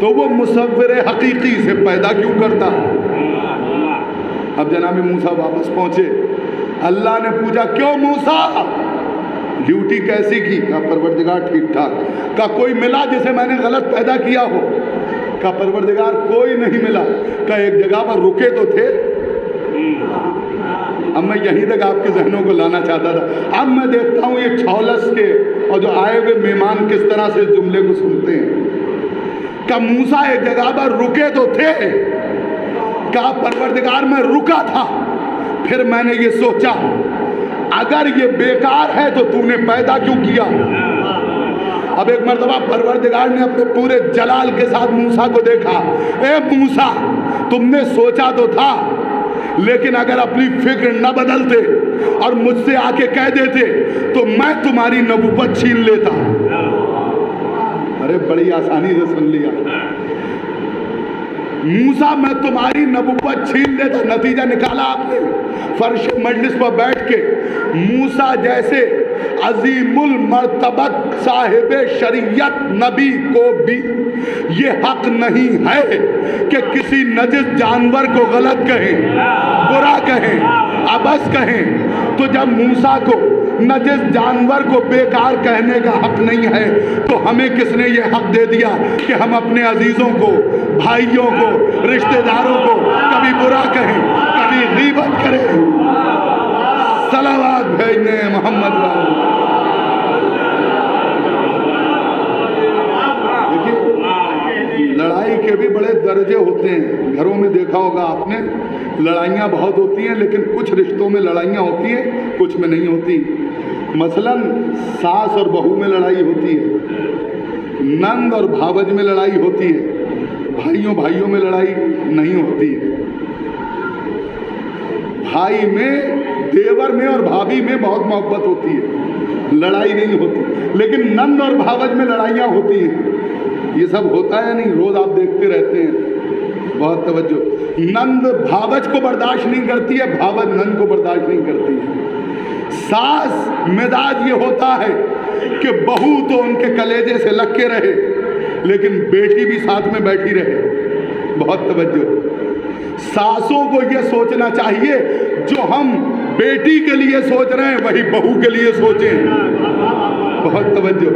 تو وہ مصور حقیقی سے پیدا کیوں کرتا؟ اب جناب موسیٰ واپس پہنچے، اللہ نے پوچھا کیوں موسیٰ ڈیوٹی کیسی کی؟ کہا پروردگار ٹھیک ٹھاک۔ کہا کوئی ملا جسے میں نے غلط پیدا کیا ہو؟ کہا پروردگار کوئی نہیں ملا۔ کہا ایک جگہ پر رکے تو تھے۔ اب میں یہیں تک آپ کے ذہنوں کو لانا چاہتا تھا۔ اب میں دیکھتا ہوں یہ چھولس کے اور جو آئے ہوئے مہمان کس طرح سے اس جملے کو سنتے ہیں۔ کہا موسیٰ ایک جگہ پر رکے تو تھے۔ کہا پروردگار میں رکا تھا، پھر میں نے یہ سوچا اگر یہ بیکار ہے تو تو نے پیدا کیوں کیا؟ اب ایک مرتبہ پروردگار نے اپنے پورے جلال کے ساتھ موسیٰ کو دیکھا، اے موسیٰ تم نے سوچا تو تھا، لیکن اگر اپنی فکر نہ بدلتے اور مجھ سے آ کے کہہ دیتے تو میں تمہاری نبوت چھین لیتا۔ ارے بڑی آسانی سے سن لیا، موسیٰ میں تمہاری نبوت چھین لیتا۔ نتیجہ نکالا آپ نے؟ فرش مجلس پر بیٹھ کے موسیٰ جیسے عظیم المرتبت صاحب شریعت نبی کو بھی یہ حق نہیں ہے کہ کسی نجس جانور کو غلط کہیں، برا کہیں، عبث کہیں۔ تو جب موسیٰ کو نجس جانور کو بیکار کہنے کا حق نہیں ہے تو ہمیں کس نے یہ حق دے دیا کہ ہم اپنے عزیزوں کو، بھائیوں کو، رشتہ داروں کو کبھی برا کہیں، کبھی غیبت کریں؟ صلوات بھیجنے محمد والے۔ دیکھیے لڑائی کے بھی بڑے درجے ہوتے ہیں، گھروں میں دیکھا ہوگا آپ نے، لڑائیاں بہت ہوتی ہیں، لیکن کچھ رشتوں میں لڑائیاں ہوتی ہیں، کچھ میں نہیں ہوتی۔ مثلاً ساس اور بہو میں لڑائی ہوتی ہے، نند اور بھاوج میں لڑائی ہوتی ہے، بھائیوں میں لڑائی نہیں ہوتی ہے۔ بھائی میں، دیور میں اور بھابھی میں بہت محبت ہوتی ہے، لڑائی نہیں ہوتی، لیکن نند اور بھاوج میں لڑائیاں ہوتی ہیں۔ یہ سب ہوتا ہے نہیں، روز آپ دیکھتے رہتے ہیں، بہت توجہ۔ نند بھاوج کو برداشت نہیں کرتی ہے، بھاوج نند کو برداشت نہیں کرتی ہے۔ ساس مزاج یہ ہوتا ہے کہ بہو تو ان کے کلیجے سے لگ کے رہے لیکن بیٹی بھی ساتھ میں بیٹھی رہے، بہت توجہ۔ ساسوں کو یہ سوچنا چاہیے جو ہم بیٹی کے لیے سوچ رہے ہیں وہی بہو کے لیے سوچیں، بہت توجہ۔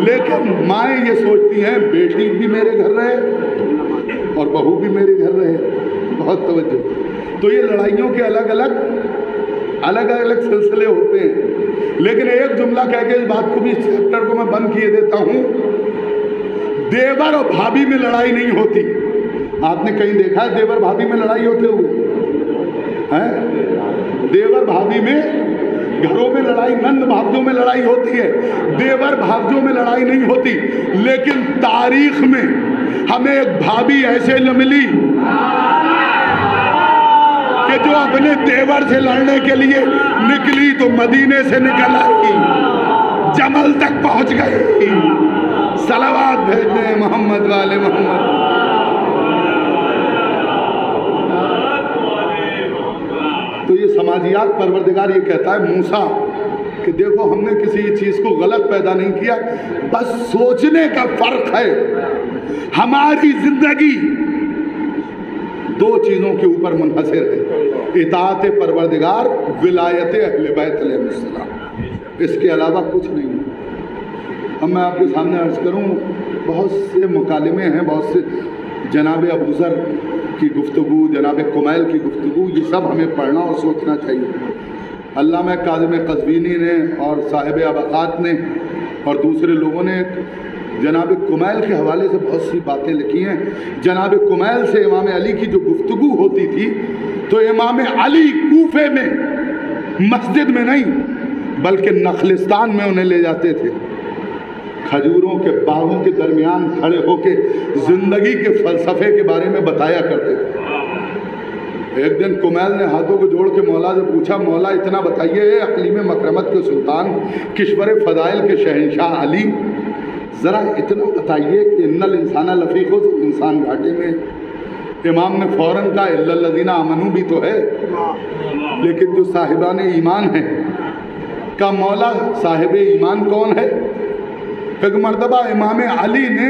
لیکن مائیں یہ سوچتی ہیں بیٹی بھی میرے گھر رہے اور بہو بھی میرے گھر رہے، بہت توجہ۔ تو یہ لڑائیوں کے الگ الگ سلسلے ہوتے ہیں، لیکن ایک جملہ کہہ کے اس بات کو بھی، اس چیپٹر کو میں بند کیے دیتا ہوں۔ دیور اور بھابھی میں لڑائی نہیں ہوتی۔ آپ نے کہیں دیکھا ہے دیور بھابھی میں لڑائی ہوتے ہوئے؟ دیور بھابھی میں، گھروں میں لڑائی، نند بھابجوں میں لڑائی ہوتی ہے، دیور بھابجوں میں لڑائی نہیں ہوتی۔ لیکن تاریخ میں ہمیں ایک بھابھی ایسے نہ ملی کہ جو اپنے دیور سے لڑنے کے لیے نکلی تو مدینے سے نکل آئی، جمل تک پہنچ گئی۔ صلوات بھیجنے محمد والے محمد۔ تو یہ سماجیات پروردگار یہ کہتا ہے موسیٰ کہ دیکھو ہم نے کسی چیز کو غلط پیدا نہیں کیا، بس سوچنے کا فرق ہے۔ ہماری زندگی دو چیزوں کے اوپر منحصر ہے، اطاعت پروردگار، ولایت اہل بیت علیہ السلام، اس کے علاوہ کچھ نہیں۔ اب میں آپ کے سامنے عرض کروں، بہت سے مکالمے ہیں، بہت سے، جناب ابو ذر کی گفتگو، جناب کمیل کی گفتگو، یہ سب ہمیں پڑھنا اور سوچنا چاہیے۔ علامہ کاظم قزوینی نے اور صاحب ابقات نے اور دوسرے لوگوں نے جناب کمیل کے حوالے سے بہت سی باتیں لکھی ہیں۔ جناب کمیل سے امام علی کی جو گفتگو ہوتی تھی تو امام علی کوفے میں مسجد میں نہیں بلکہ نخلستان میں انہیں لے جاتے تھے، کھجوروں کے باغوں کے درمیان کھڑے ہو کے زندگی کے فلسفے کے بارے میں بتایا کرتے تھے۔ ایک دن کمیل نے ہاتھوں کو جوڑ کے مولا سے پوچھا، مولا اتنا بتائیے، اقلیم مکرمت کے سلطان، کشور فضائل کے شہنشاہ علی، ذرا اتنا بتائیے کہ ان الانسان لفی خسر، انسان گھاٹے میں۔ امام نے فوراً کہا الا الذین آمنوا بھی تو ہے، لیکن جو صاحبان ایمان ہیں۔ کہا مولا صاحب ایمان کون ہے؟ ایک مرتبہ امام علی نے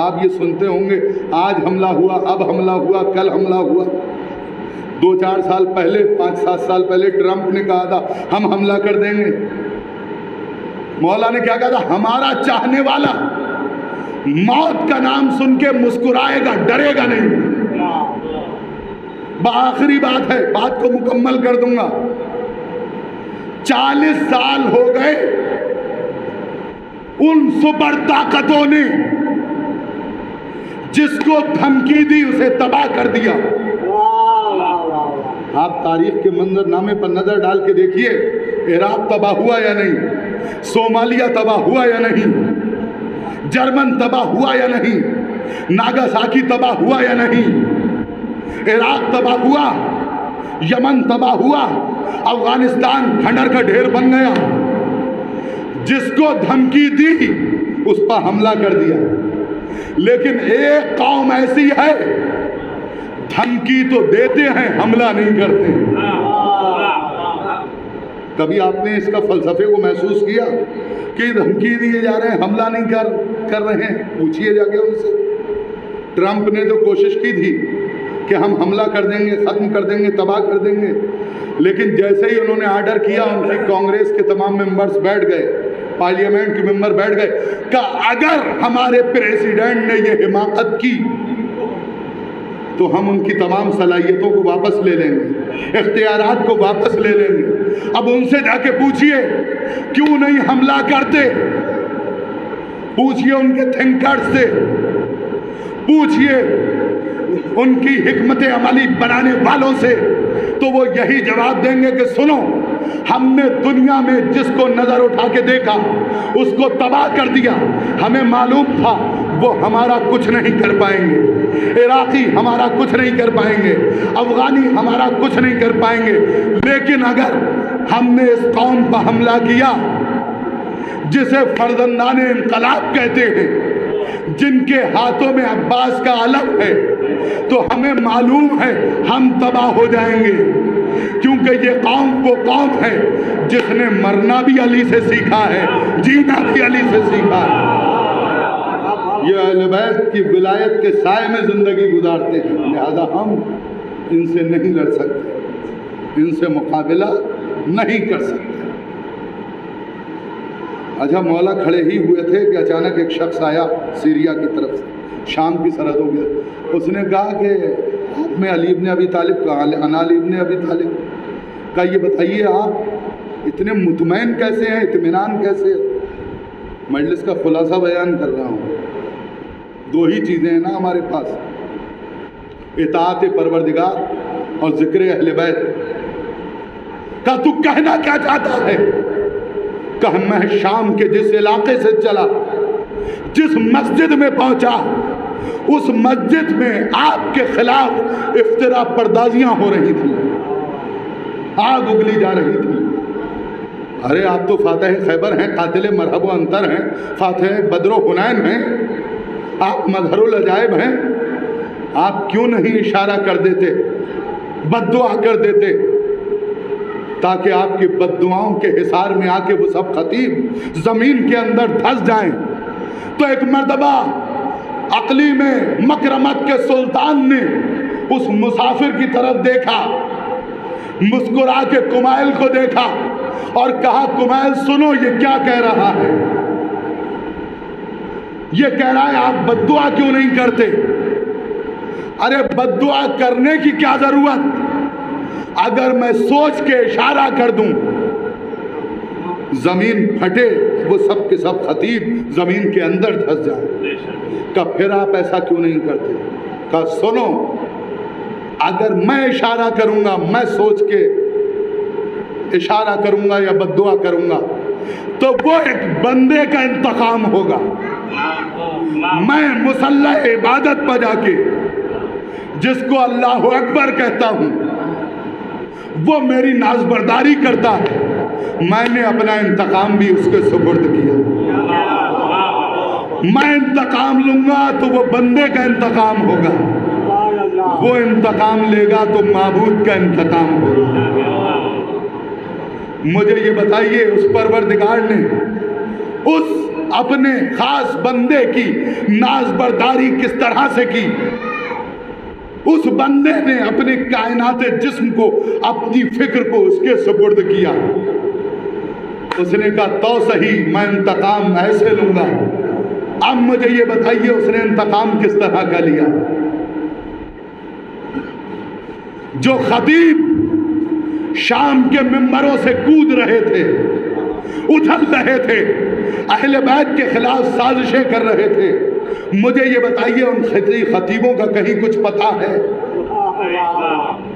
آپ یہ سنتے ہوں گے آج حملہ ہوا، اب حملہ ہوا، کل حملہ ہوا۔ 2-4 سال پہلے، 5-7 سال پہلے ٹرمپ نے کہا تھا ہم حملہ کر دیں گے۔ مولا نے کیا کہا تھا؟ ہمارا چاہنے والا موت کا نام سن کے مسکرائے گا، ڈرے گا نہیں۔ آخری بات ہے، بات کو مکمل کر دوں گا۔ 40 سال ہو گئے ان سپر طاقتوں نے جس کو دھمکی دی اسے تباہ کر دیا۔ آپ تاریخ کے منظر نامے پر نظر ڈال کے دیکھیے، عراق تباہ ہوا یا نہیں، صومالیہ تباہ ہوا یا نہیں، جرمن تباہ ہوا یا نہیں، ناگاساکی تباہ ہوا یا نہیں، عراق تباہ ہوا، یمن تباہ ہوا، افغانستان کھنڈر کا ڈھیر بن گیا۔ جس کو دھمکی دی اس پر حملہ کر دیا۔ لیکن ایک قوم ایسی ہے دھمکی تو دیتے ہیں، حملہ نہیں کرتے۔ کبھی آپ نے اس کا فلسفے کو محسوس کیا کہ دھمکی دیے جا رہے ہیں، حملہ نہیں کر رہے ہیں؟ پوچھئے جا کے ان سے۔ ٹرمپ نے تو کوشش کی تھی کہ ہم حملہ کر دیں گے، ختم کر دیں گے، تباہ کر دیں گے، لیکن جیسے ہی انہوں نے آرڈر کیا ان کی کانگریس کے تمام ممبرز بیٹھ گئے، پارلیمنٹ کے ممبر بیٹھ گئے کہ اگر ہمارے پریزیڈنٹ نے یہ حماقت کی تو ہم ان کی تمام صلاحیتوں کو واپس لے لیں گے، اختیارات کو واپس لے لیں گے۔ اب ان سے جا کے پوچھئے کیوں نہیں حملہ کرتے، پوچھئے ان کے تھنکرز سے، پوچھئے ان کی حکمت عملی بنانے والوں سے، تو وہ یہی جواب دیں گے کہ سنو، ہم نے دنیا میں جس کو نظر اٹھا کے دیکھا اس کو تباہ کر دیا۔ ہمیں معلوم تھا وہ ہمارا کچھ نہیں کر پائیں گے، عراقی ہمارا کچھ نہیں کر پائیں گے، افغانی ہمارا کچھ نہیں کر پائیں گے، لیکن اگر ہم نے اس قوم پر حملہ کیا جسے فرزندان انقلاب کہتے ہیں، جن کے ہاتھوں میں عباس کا علم ہے، تو ہمیں معلوم ہے ہم تباہ ہو جائیں گے، کیونکہ یہ قوم وہ قوم ہے جس نے مرنا بھی علی سے سیکھا ہے، جینا بھی علی سے سیکھا ہے۔ یہ اہل بیت کی ولایت کے سائے میں زندگی گزارتے ہیں، لہذا ہم ان سے نہیں لڑ سکتے، ان سے مقابلہ نہیں کر سکتے۔ اچھا، مولا کھڑے ہی ہوئے تھے کہ اچانک ایک شخص آیا سیریا کی طرف سے، شام کی سرحدوں کی طرف۔ اس نے کہا کہ آپ میں علی ابن ابی طالب کا، انا علی ابن ابی طالب کا، یہ بتائیے آپ اتنے مطمئن کیسے ہیں، اطمینان کیسے؟ مجلس کا خلاصہ بیان کر رہا ہوں۔ 2 ہی چیزیں ہیں نا ہمارے پاس، اطاعت پروردگار اور ذکر اہل بیت۔ کہ تو کہنا کیا چاہتا ہے؟ کہ میں شام کے جس علاقے سے چلا، جس مسجد میں پہنچا، اس مسجد میں آپ کے خلاف افترا پردازیاں ہو رہی تھیں، آگ اگلی جا رہی تھی۔ ارے آپ تو فاتح خیبر ہیں، قاتل مرحب و انتر ہیں، فاتح بدر و حنین ہیں، آپ مظہر العجائب ہیں، آپ کیوں نہیں اشارہ کر دیتے، بد دعا کر دیتے، تاکہ آپ کی بد دعاؤں کے حصار میں آ کے وہ سب خطیب زمین کے اندر دھس جائیں۔ تو ایک مرتبہ اقلیم میں مکرمت کے سلطان نے اس مسافر کی طرف دیکھا، مسکرا کے کمائل کو دیکھا اور کہا کمائل سنو یہ کیا کہہ رہا ہے، یہ کہہ رہا ہے آپ بد دعا کیوں نہیں کرتے؟ ارے بد دعا کرنے کی کیا ضرورت، اگر میں سوچ کے اشارہ کر دوں زمین پھٹے، وہ سب کے سب خطیب زمین کے اندر دھس جائیں، کہ پھر آپ ایسا کیوں نہیں کرتے؟ کہ سنو، اگر میں اشارہ کروں گا، میں سوچ کے اشارہ کروں گا یا بد دعا کروں گا، تو وہ ایک بندے کا انتقام ہوگا۔ میں مصلی عبادت پہ جا کے جس کو اللہ اکبر کہتا ہوں، وہ میری نازبرداری کرتا ہے، میں نے اپنا انتقام بھی اس کے سپرد کیا۔ میں انتقام لوں گا تو وہ بندے کا انتقام ہوگا، وہ انتقام لے گا تو معبود کا انتقام ہوگا۔ مجھے یہ بتائیے، اس پروردگار نے اس اپنے خاص بندے کی ناز برداری کس طرح سے کی. اس بندے نے اپنے کائنات جسم کو، اپنی فکر کو اس کے سپرد کیا. اس نے کہا تو صحیح، میں انتقام ایسے لوں گا. اب مجھے یہ بتائیے اس نے انتقام کس طرح کا لیا؟ جو خطیب شام کے ممبروں سے کود رہے تھے، اچھل رہے تھے، اہل بیت کے خلاف سازشیں کر رہے تھے، مجھے یہ بتائیے ان خطیبوں کا کہیں کچھ پتہ ہے؟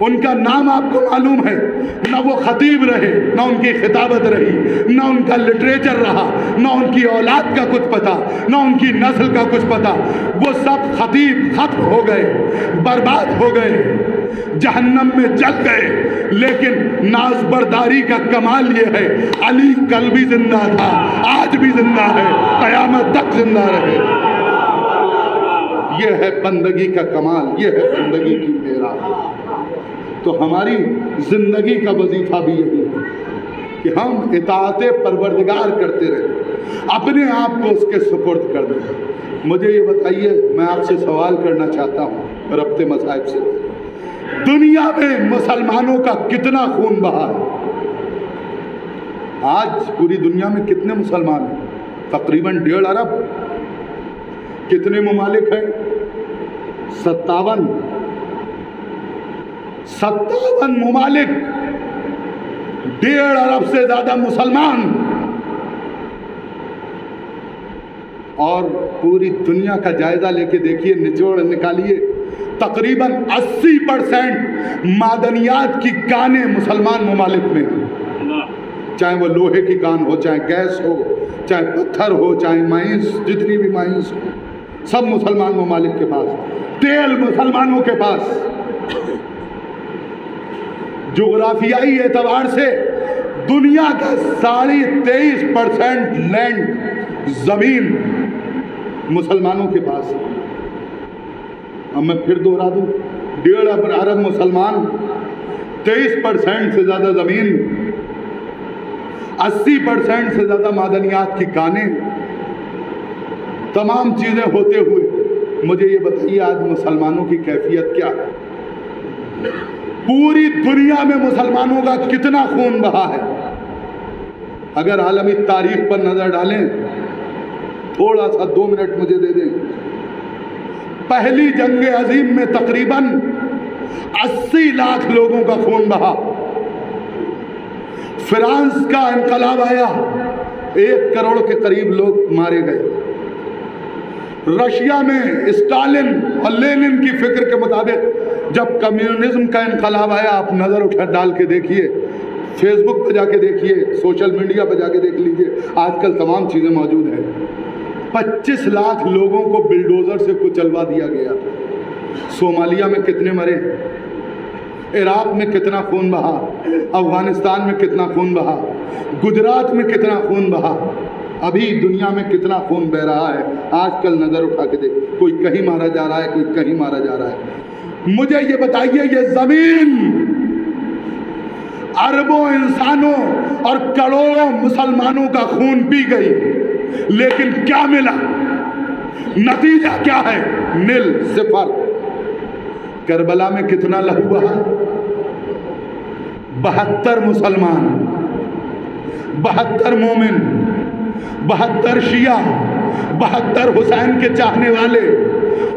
ان کا نام آپ کو معلوم ہے؟ نہ وہ خطیب رہے، نہ ان کی خطابت رہی، نہ ان کا لٹریچر رہا، نہ ان کی اولاد کا کچھ پتہ، نہ ان کی نسل کا کچھ پتہ. وہ سب خطیب ختم ہو گئے، برباد ہو گئے، جہنم میں جل گئے. لیکن ناز برداری کا کمال یہ ہے، علی کل بھی زندہ تھا، آج بھی زندہ ہے، قیامت تک زندہ رہے. یہ ہے بندگی کا کمال، یہ ہے بندگی کی معراج. تو ہماری زندگی کا وظیفہ بھی یہی ہے کہ ہم اطاعت پروردگار کرتے رہیں، اپنے آپ کو اس کے سپرد کر دیں. مجھے یہ بتائیے، میں آپ سے سوال کرنا چاہتا ہوں ربط مذاہب سے، دنیا میں مسلمانوں کا کتنا خون بہا ہے؟ آج پوری دنیا میں کتنے مسلمان ہیں؟ تقریباً 1.5 ارب. کتنے ممالک ہیں؟ 57 ممالک، 1.5 ارب سے زیادہ مسلمان. اور پوری دنیا کا جائزہ لے کے دیکھیے، نچوڑ نکالیے، تقریباً 80% معدنیات کی کانیں مسلمان ممالک میں ہیں. چاہے وہ لوہے کی کان ہو، چاہے گیس ہو، چاہے پتھر ہو، چاہے مائنس، جتنی بھی مائنس ہو، سب مسلمان ممالک کے پاس. تیل مسلمانوں کے پاس. جغرافیائی اعتبار سے دنیا کا 23.5% لینڈ، زمین مسلمانوں کے پاس. اب میں پھر دوہرا دوں، 1.5 ارب مسلمان، 23% سے زیادہ زمین، 80% سے زیادہ معدنیات کی کانیں، تمام چیزیں ہوتے ہوئے مجھے یہ بتائیے آج مسلمانوں کی کیفیت کیا ہے؟ پوری دنیا میں مسلمانوں کا کتنا خون بہا ہے؟ اگر عالمی تاریخ پر نظر ڈالیں، تھوڑا سا 2 منٹ مجھے دے دیں. پہلی جنگ عظیم میں تقریباً 80 لاکھ لوگوں کا خون بہا. فرانس کا انقلاب آیا، 1 کروڑ کے قریب لوگ مارے گئے. رشیا میں اسٹالن اور لینن کی فکر کے مطابق جب کمیونزم کا انقلاب آیا، آپ نظر اٹھا ڈال کے دیکھیے، فیس بک پہ جا کے دیکھیے، سوشل میڈیا پہ جا کے دیکھ لیجئے، آج کل تمام چیزیں موجود ہیں. 25 لاکھ لوگوں کو بلڈوزر سے کچلوا دیا گیا. صومالیہ میں کتنے مرے، عراق میں کتنا خون بہا، افغانستان میں کتنا خون بہا، گجرات میں کتنا خون بہا، ابھی دنیا میں کتنا خون بہ رہا ہے. آج کل نظر اٹھا کے دیکھ، کوئی کہیں مارا جا رہا ہے، کوئی کہیں مارا جا رہا ہے. مجھے یہ بتائیے، یہ زمین اربوں انسانوں اور کروڑوں مسلمانوں کا خون پی گئی، لیکن کیا ملا؟ نتیجہ کیا ہے؟ نل، صفر. کربلا میں کتنا لہو بہا؟ 72 مسلمان، 72 مومن، 72 شیعہ، 72 حسین کے چاہنے والے.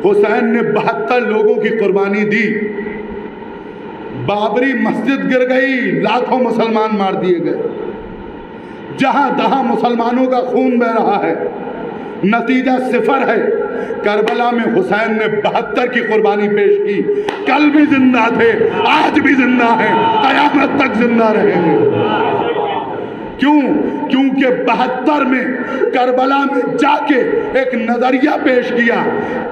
حسین نے 72 لوگوں کی قربانی دی. بابری مسجد گر گئی، لاکھوں مسلمان مار دیے گئے. جہاں تہاں مسلمانوں کا خون بہ رہا ہے، نتیجہ صفر ہے. کربلا میں حسین نے 72 کی قربانی پیش کی. کل بھی زندہ تھے، آج بھی زندہ ہیں، قیامت تک زندہ رہیں گے. کیوں؟ کیونکہ 72 میں کربلا میں جا کے ایک نظریہ پیش کیا،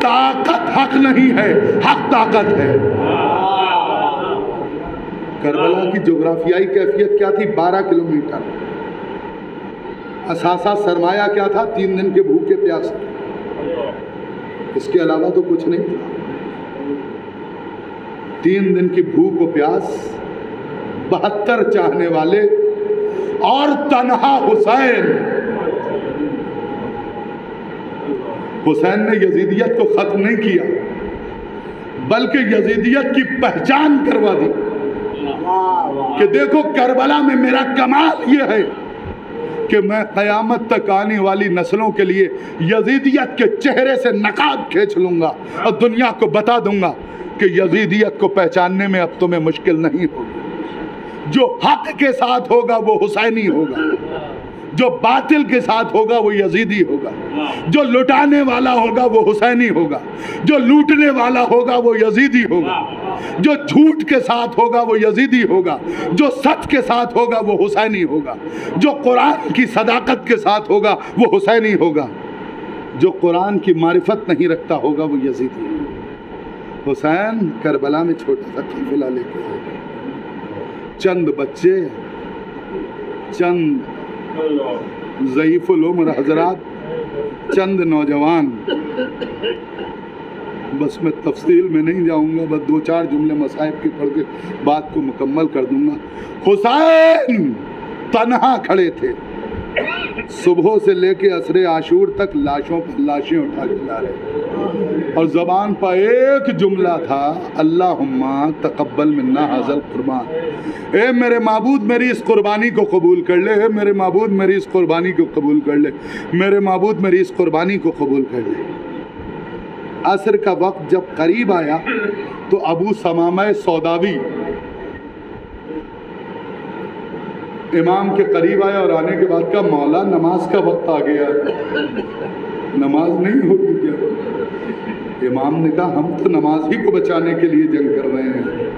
طاقت حق نہیں ہے، حق طاقت ہے. کربلا کی جغرافیائی کیفیت کیا تھی؟ 12 کلومیٹر. اثاثہ سرمایہ کیا تھا؟ 3 دن کے بھوکے پیاسے. اس کے علاوہ تو کچھ نہیں تھا. 3 دن کی بھوک و پیاس، 72 چاہنے والے اور تنہا حسین. حسین نے یزیدیت کو ختم نہیں کیا بلکہ یزیدیت کی پہچان کروا دی کہ دیکھو کربلا میں میرا کمال یہ ہے کہ میں قیامت تک آنے والی نسلوں کے لیے یزیدیت کے چہرے سے نقاب کھینچ لوں گا اور دنیا کو بتا دوں گا کہ یزیدیت کو پہچاننے میں اب تمہیں مشکل نہیں ہوگی۔ جو حق کے ساتھ ہوگا وہ حسینی ہوگا، جو باطل کے ساتھ ہوگا وہ یزیدی ہوگا، جو لٹانے والا ہوگا وہ حسینی ہوگا، جو لوٹنے والا ہوگا وہ یزیدی ہوگا، جو جھوٹ کے ساتھ ہوگا وہ یزیدی ہوگا، جو سچ کے ساتھ ہوگا وہ حسینی ہوگا، جو قرآن کی صداقت کے ساتھ ہوگا وہ حسینی ہوگا، جو قرآن کی معرفت نہیں رکھتا ہوگا وہ یزیدی ہوگا۔ حسین کربلا میں چھوٹا سا قافلہ لے کے آئے، چند بچے، چند ضعیف العمر حضرات، چند نوجوان، بس میں تفصیل میں نہیں جاؤں گا، بس 2-4 جملے مصائب کی پڑھ کے بات کو مکمل کر دوں گا۔ حسین تنہا کھڑے تھے، صبح سے لے کے عصر عاشور تک لاشوں پر لاشیں اٹھا کے لا رہے، اور زبان پر ایک جملہ تھا، اللہم تقبل منا ھذا القربان، اے میرے معبود میری اس قربانی کو قبول کر لے، اے میرے معبود میری اس قربانی کو قبول کر لے، میرے معبود میری اس قربانی کو قبول کر لے۔ عصر کا وقت جب قریب آیا تو ابو ثمامہ سوداوی امام کے قریب آیا اور آنے کے بعد کہا، مولا نماز کا وقت آ گیا، نماز نہیں ہوگی کیا؟ امام نے کہا، ہم تو نماز ہی کو بچانے کے لیے جنگ کر رہے ہیں۔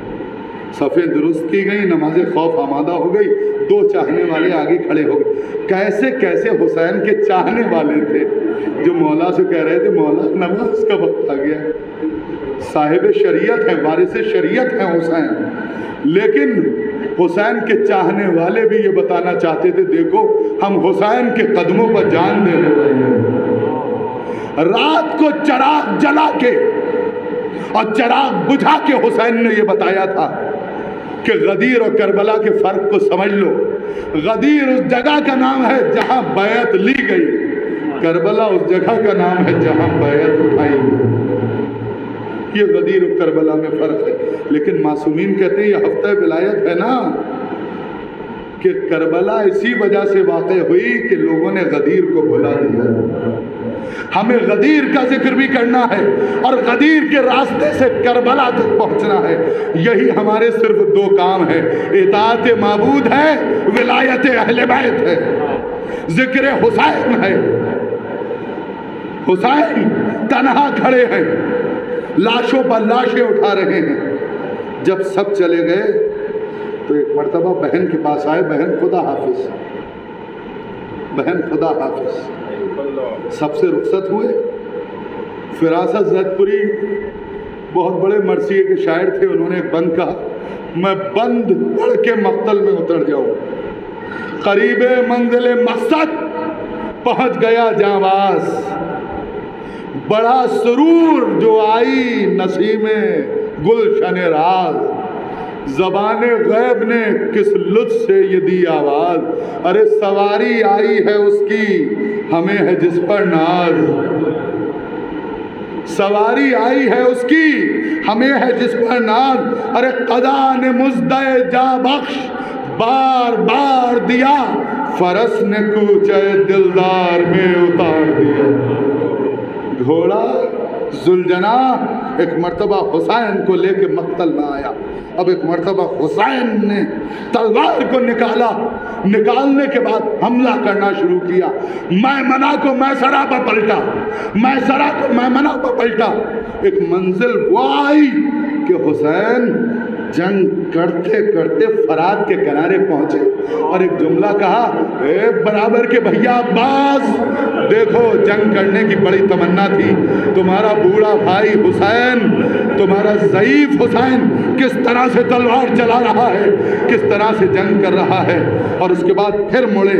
صفیں درست کی گئی، نماز خوف آمادہ ہو گئی، 2 چاہنے والے آگے کھڑے ہو گئے۔ کیسے کیسے حسین کے چاہنے والے تھے جو مولا سے کہہ رہے تھے، مولا نماز کا وقت آ گیا۔ صاحب شریعت ہیں، وارث شریعت ہیں حسین، لیکن حسین کے چاہنے والے بھی یہ بتانا چاہتے تھے، دیکھو ہم حسین کے قدموں پر جان دینے والے ہیں۔ رات کو چراغ جلا کے اور چراغ بجھا کے حسین نے یہ بتایا تھا کہ غدیر اور کربلا کے فرق کو سمجھ لو۔ غدیر اس جگہ کا نام ہے جہاں بیعت لی گئی، کربلا اس جگہ کا نام ہے جہاں بیعت اٹھائی گئی۔ یہ غدیر و کربلا میں فرق ہے، لیکن معصومین کہتے ہیں یہ ہفتہ ولایت ہے نا، کہ کربلا اسی وجہ سے واقع ہوئی کہ لوگوں نے غدیر کو بھلا دیا۔ ہمیں غدیر کا ذکر بھی کرنا ہے اور غدیر کے راستے سے کربلا تک پہنچنا ہے۔ یہی ہمارے صرف 2 کام ہیں، اطاعت معبود ہے، ولایت اہل بیت ہے، ذکر حسین ہے۔ حسین تنہا کھڑے ہیں، لاشوں پر لاشیں اٹھا رہے ہیں۔ جب سب چلے گئے تو ایک مرتبہ بہن کے پاس آئے، بہن خدا حافظ، بہن خدا حافظ، سب سے رخصت ہوئے۔ فراست زید پوری بہت بڑے مرثیے کے شاعر تھے، انہوں نے ایک بند کہا، میں بند پڑھ کے مقتل میں اتر جاؤں، قریب منزل مقصد پہنچ گیا جانباز، بڑا سرور جو آئی نسیم گلشن راز، زبان غیب نے کس لطف سے یہ دی آواز، ارے سواری آئی ہے اس کی ہمیں ہے جس پر ناز، سواری آئی ہے اس کی ہمیں ہے جس پر ناز، ارے قضا نے مزدہ جا بخش بار بار دیا، فرس نے کوچے دلدار میں اتار دیا۔ گھوڑا ذوالجناح ایک مرتبہ حسین کو لے کے مقتل میں آیا، اب ایک مرتبہ حسین نے تلوار کو نکالا، نکالنے کے بعد حملہ کرنا شروع کیا، میمنہ کو میسرہ پر پلٹا، میسرہ کو میمنہ پر پلٹا، ایک منزل وہ آئی کہ حسین جنگ کرتے کرتے فرات کے کنارے پہنچے اور ایک جملہ کہا، اے برابر کے بھیا عباس، دیکھو جنگ کرنے کی بڑی تمنا تھی، تمہارا بوڑھا بھائی حسین، تمہارا ضعیف حسین کس طرح سے تلوار چلا رہا ہے، کس طرح سے جنگ کر رہا ہے۔ اور اس کے بعد پھر مڑے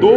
2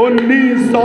1900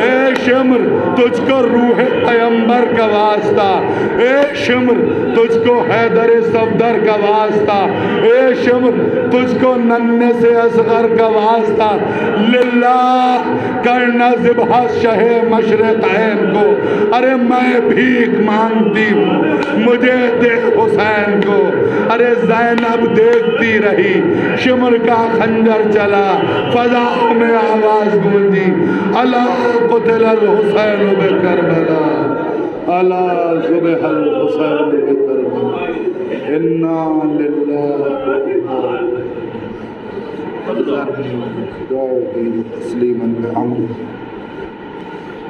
اے شمر تجھ کو روح پیمبر کا واسطہ، اے شمر تجھ کو حیدر صفدر کا واسطہ، اے شمر تجھ کو ننھے سے اصغر کا واسطہ، للہ کرنا ذبح شہ مشرقین کو، ارے میں بھیک مانگتی ہوں مجھے دے حسین کو، ارے زینب دیکھتی رہی شمر کا خنجر چلا، فضاؤں میں آواز گونجی، الا قتل الحسین بکربلا، الا ذبح الحسین بکربلا، انا للہ تسلیما لعمرو۔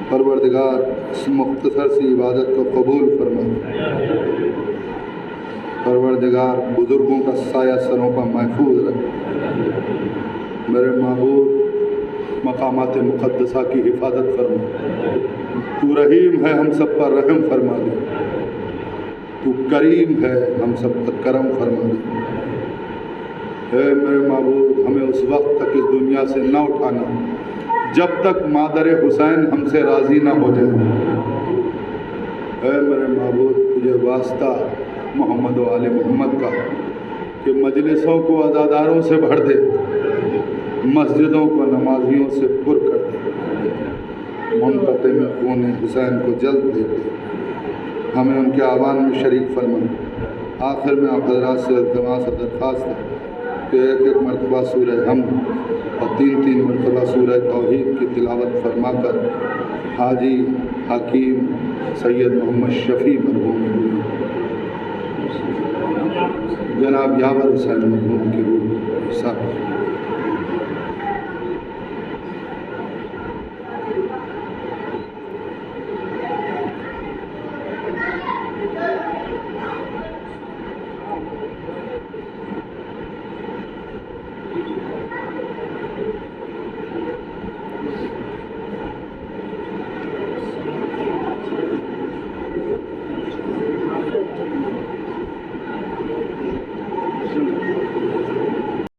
پروردگار اس مختصر سی عبادت کو قبول فرما، پروردگار بزرگوں کا سایہ سروں پر محفوظ رکھ، میرے معبود مقامات مقدسہ کی حفاظت فرما، تو رحیم ہے ہم سب پر رحم فرما دے، تو کریم ہے ہم سب پر کرم فرما دے، اے میرے معبود ہمیں اس وقت تک اس دنیا سے نہ اٹھانا جب تک مادر حسین ہم سے راضی نہ ہو جائے، اے میرے معبود تجھے واسطہ محمد و آل محمد کا کہ مجلسوں کو عزاداروں سے بھر دے، مسجدوں کو نمازیوں سے پر کر دے، منقطع میں خون حسین کو جلد دے دے، ہمیں ان کے آوان میں شریک فرما۔ آخر میں آپ حضرات سے التماس و درخواست ہے کہ ایک ایک مرتبہ سورہ حمد اور تین مرتبہ سورہ توحید کی تلاوت فرما کر حاجی حکیم سید محمد شفیع مرحوم جناب یاور حسین مرحوم کی روح سب